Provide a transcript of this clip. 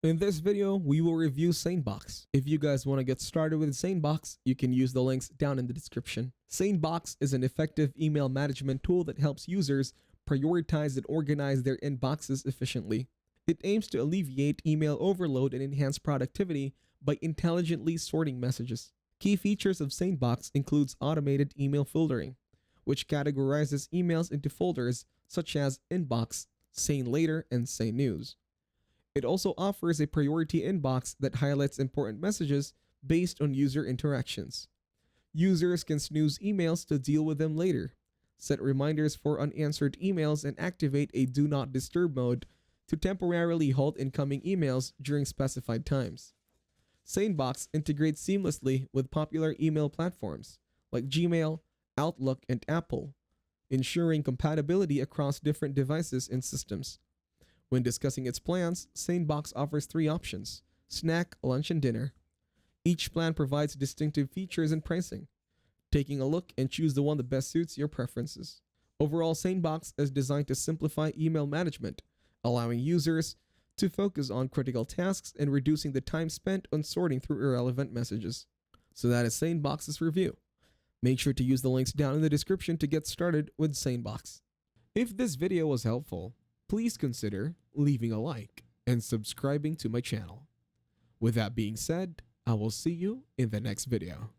In this video, we will review Sanebox. If you guys want to get started with Sanebox, you can use the links down in the description. Sanebox is an effective email management tool that helps users prioritize and organize their inboxes efficiently. It aims to alleviate email overload and enhance productivity by intelligently sorting messages. Key features of Sanebox includes automated email filtering, which categorizes emails into folders such as Inbox, Sane Later, and Sane News. It also offers a priority inbox that highlights important messages based on user interactions. Users can snooze emails to deal with them later, set reminders for unanswered emails, and activate a do not disturb mode to temporarily halt incoming emails during specified times. Sanebox integrates seamlessly with popular email platforms like Gmail, Outlook, and Apple, ensuring compatibility across different devices and systems. When discussing its plans, Sanebox offers three options: snack, lunch, and dinner. Each plan provides distinctive features and pricing. Taking a look and choose the one that best suits your preferences. Overall, Sanebox is designed to simplify email management, allowing users to focus on critical tasks and reducing the time spent on sorting through irrelevant messages. So that is Sanebox's review. Make sure to use the links down in the description to get started with Sanebox. If this video was helpful, please consider leaving a like and subscribing to my channel. With that being said, I will see you in the next video.